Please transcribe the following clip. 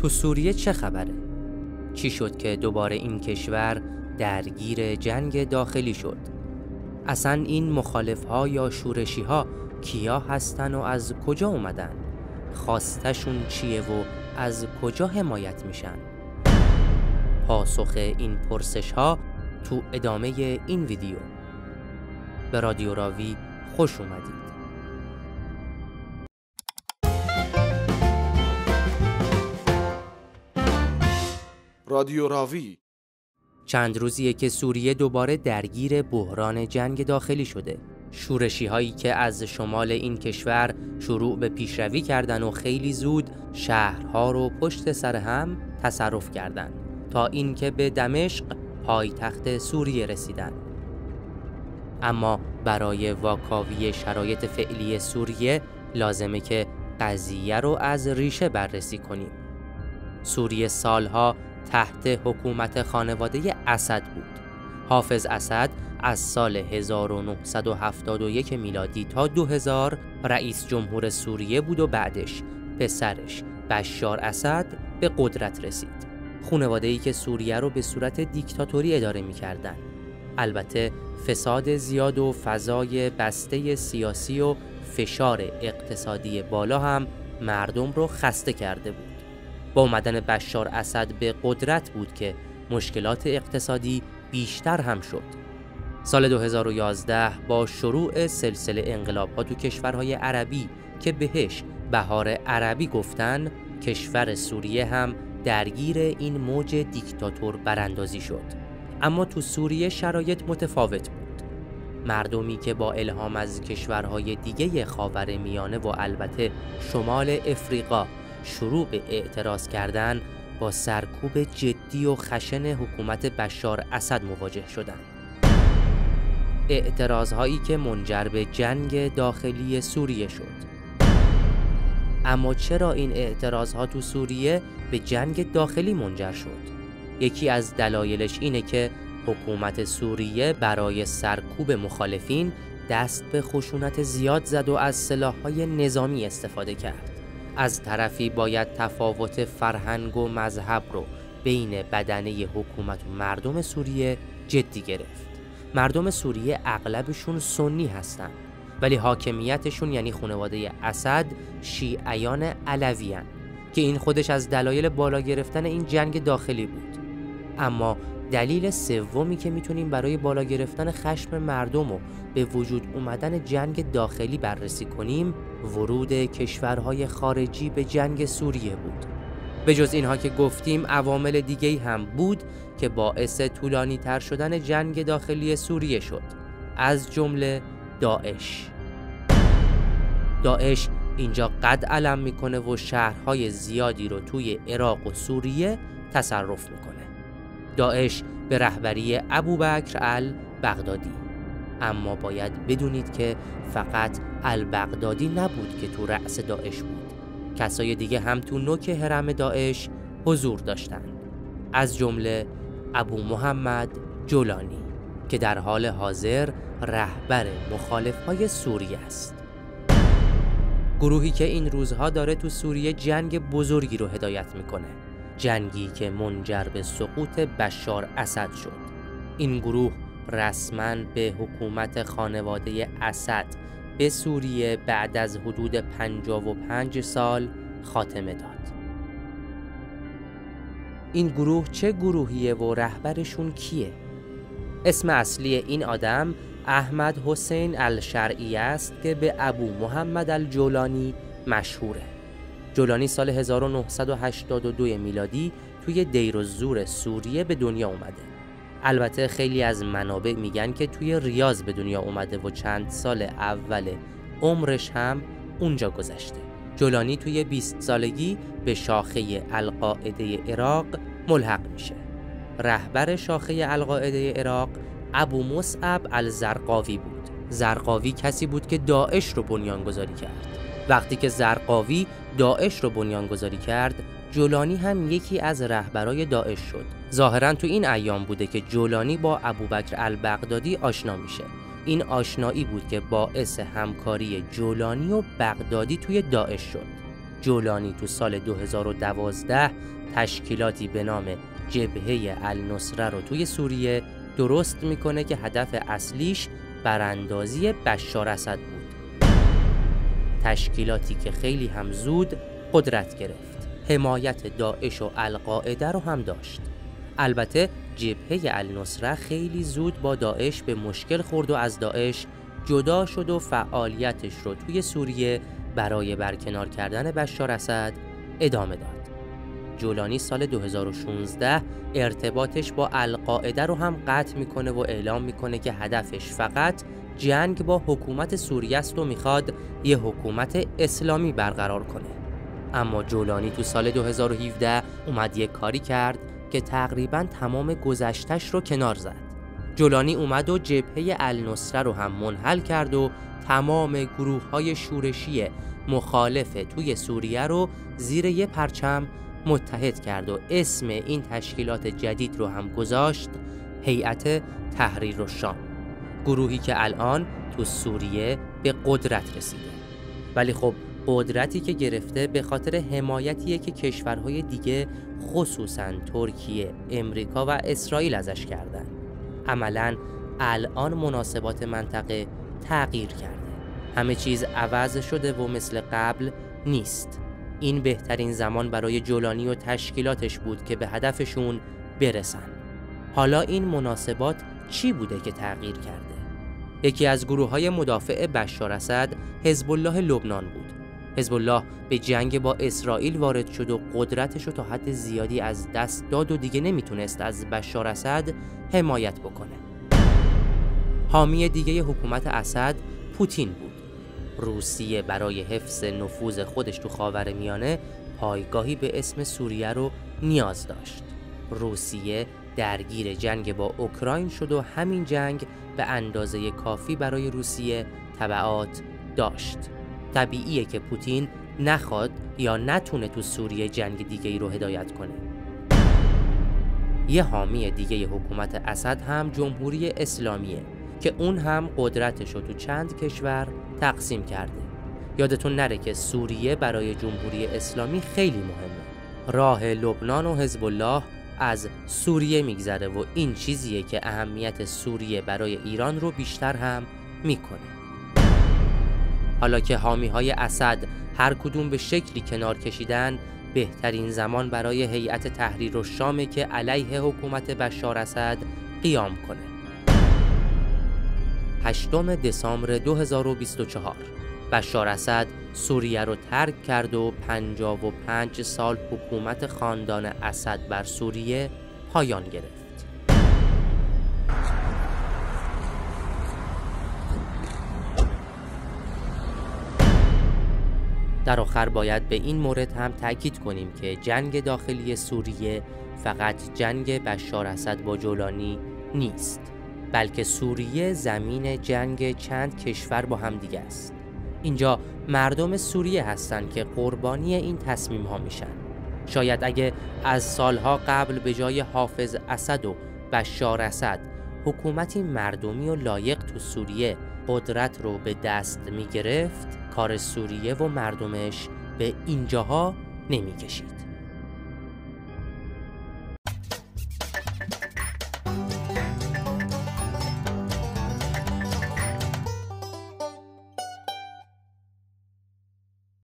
تو سوریه چه خبره؟ چی شد که دوباره این کشور درگیر جنگ داخلی شد؟ اصلا این مخالف‌ها یا شورشی‌ها کیا هستن و از کجا اومدن؟ خواستشون چیه و از کجا حمایت میشن؟ پاسخ این پرسش‌ها تو ادامه این ویدیو. به رادیو راوی خوش اومدید. رادیو راوی. چند روزیه که سوریه دوباره درگیر بحران جنگ داخلی شده. شورشی هایی که از شمال این کشور شروع به پیشروی کردن و خیلی زود شهرها رو پشت سر هم تصرف کردن تا اینکه به دمشق پایتخت سوریه رسیدن. اما برای واکاوی شرایط فعلی سوریه لازمه که قضیه رو از ریشه بررسی کنیم. سوریه سالها تحت حکومت خانواده اسد بود. حافظ اسد از سال 1971 میلادی تا 2000 رئیس جمهور سوریه بود و بعدش پسرش بشار اسد به قدرت رسید. خانواده‌ای که سوریه رو به صورت دیکتاتوری اداره می‌کردن. البته فساد زیاد و فضای بسته سیاسی و فشار اقتصادی بالا هم مردم رو خسته کرده بود. با اومدن بشار اسد به قدرت بود که مشکلات اقتصادی بیشتر هم شد. سال 2011 با شروع سلسله انقلاب‌ها تو کشورهای عربی که بهش بهار عربی گفتن، کشور سوریه هم درگیر این موج دیکتاتور براندازی شد. اما تو سوریه شرایط متفاوت بود. مردمی که با الهام از کشورهای دیگه خاورمیانه و البته شمال افریقا شروع به اعتراض کردن، با سرکوب جدی و خشن حکومت بشار اسد مواجه شدند. اعتراضهایی که منجر به جنگ داخلی سوریه شد. اما چرا این اعتراضها تو سوریه به جنگ داخلی منجر شد؟ یکی از دلایلش اینه که حکومت سوریه برای سرکوب مخالفین دست به خشونت زیاد زد و از سلاح‌های نظامی استفاده کرد. از طرفی باید تفاوت فرهنگ و مذهب رو بین بدنه حکومت و مردم سوریه جدی گرفت. مردم سوریه اغلبشون سنی هستن، ولی حاکمیتشون یعنی خانواده اسد شیعیان علویان که این خودش از دلایل بالا گرفتن این جنگ داخلی بود. اما دلیل سومی که میتونیم برای بالا گرفتن خشم مردم و به وجود اومدن جنگ داخلی بررسی کنیم، ورود کشورهای خارجی به جنگ سوریه بود. به جز اینها که گفتیم، عوامل دیگه‌ای هم بود که باعث طولانی تر شدن جنگ داخلی سوریه شد، از جمله داعش. داعش اینجا قد علم میکنه و شهرهای زیادی رو توی عراق و سوریه تصرف میکنه. داعش به رهبری ابوبکر البغدادی. اما باید بدونید که فقط البغدادی نبود که تو رأس داعش بود. کسای دیگه هم تو نوک حرم داعش حضور داشتند، از جمله ابو محمد جولانی که در حال حاضر رهبر مخالفهای سوریه است. گروهی که این روزها داره تو سوریه جنگ بزرگی رو هدایت میکنه، جنگی که منجر به سقوط بشار اسد شد. این گروه رسماً به حکومت خانواده اسد به سوریه بعد از حدود 55 سال خاتمه داد. این گروه چه گروهیه و رهبرشون کیه؟ اسم اصلی این آدم احمد حسین الشرعی است که به ابو محمد الجولانی مشهوره. جولانی سال 1982 میلادی توی دیرالزور سوریه به دنیا اومده. البته خیلی از منابع میگن که توی ریاض به دنیا اومده و چند سال اول عمرش هم اونجا گذشته. جولانی توی 20 سالگی به شاخه القاعده عراق ملحق میشه. رهبر شاخه القاعده عراق ابو مصعب الزرقاوی بود. زرقاوی کسی بود که داعش رو بنیانگذاری کرد. وقتی که زرقاوی داعش رو بنیانگذاری کرد، جولانی هم یکی از رهبرای داعش شد. ظاهراً تو این ایام بوده که جولانی با ابوبکر البغدادی آشنا میشه. این آشنایی بود که باعث همکاری جولانی و بغدادی توی داعش شد. جولانی تو سال 2012 تشکیلاتی به نام جبهه النصره رو توی سوریه درست میکنه که هدف اصلیش براندازی بشار اسد بود. تشکیلاتی که خیلی هم زود قدرت گرفت. حمایت داعش و القاعده رو هم داشت. البته جبهه النصره خیلی زود با داعش به مشکل خورد و از داعش جدا شد و فعالیتش رو توی سوریه برای برکنار کردن بشار اسد ادامه داد. جولانی سال 2016 ارتباطش با القاعده رو هم قطع میکنه و اعلام میکنه که هدفش فقط جنگ با حکومت سوریه است و میخواد یه حکومت اسلامی برقرار کنه. اما جولانی تو سال 2017 اومد یه کاری کرد که تقریباً تمام گذشتش رو کنار زد. جولانی اومد و جبهه النصره رو هم منحل کرد و تمام گروه‌های شورشی مخالف توی سوریه رو زیر یه پرچم متحد کرد و اسم این تشکیلات جدید رو هم گذاشت هیئت تحریر الشام، گروهی که الان تو سوریه به قدرت رسیده. ولی خب قدرتی که گرفته به خاطر حمایتیه که کشورهای دیگه خصوصاً ترکیه، امریکا و اسرائیل ازش کردن. عملاً الان مناسبات منطقه تغییر کرده. همه چیز عوض شده و مثل قبل نیست. این بهترین زمان برای جولانی و تشکیلاتش بود که به هدفشون برسن. حالا این مناسبات چی بوده که تغییر کرده؟ یکی از گروه‌های مدافع بشار اسد حزب الله لبنان بود. حزب الله به جنگ با اسرائیل وارد شد و قدرتش رو تا حد زیادی از دست داد و دیگه نمیتونست از بشار اسد حمایت بکنه. حامی دیگه حکومت اسد پوتین بود. روسیه برای حفظ نفوذ خودش تو خاورمیانه پایگاهی به اسم سوریه رو نیاز داشت. روسیه درگیر جنگ با اوکراین شد و همین جنگ به اندازه کافی برای روسیه تبعات داشت. طبیعیه که پوتین نخواد یا نتونه تو سوریه جنگ دیگه‌ای رو هدایت کنه. یه حامی دیگه حکومت اسد هم جمهوری اسلامیه که اون هم قدرتش رو تو چند کشور تقسیم کرده. یادتون نره که سوریه برای جمهوری اسلامی خیلی مهمه. راه لبنان و حزب الله از سوریه میگذره و این چیزیه که اهمیت سوریه برای ایران رو بیشتر هم میکنه. حالا که حامی‌های اسد هر کدوم به شکلی کنار کشیدن، بهترین زمان برای هیئت تحریر الشام که علیه حکومت بشار اسد قیام کنه. 8 دسامبر 2024 بشار اسد سوریه رو ترک کرد و 55 سال حکومت خاندان اسد بر سوریه پایان گرفت. در آخر باید به این مورد هم تأکید کنیم که جنگ داخلی سوریه فقط جنگ بشار اسد با جولانی نیست، بلکه سوریه زمین جنگ چند کشور با هم دیگه است. اینجا مردم سوریه هستن که قربانی این تصمیم ها میشن. شاید اگه از سالها قبل به جای حافظ اسد و بشار اسد حکومتی مردمی و لایق تو سوریه قدرت رو به دست می گرفت، کار سوریه و مردمش به اینجاها نمی کشید.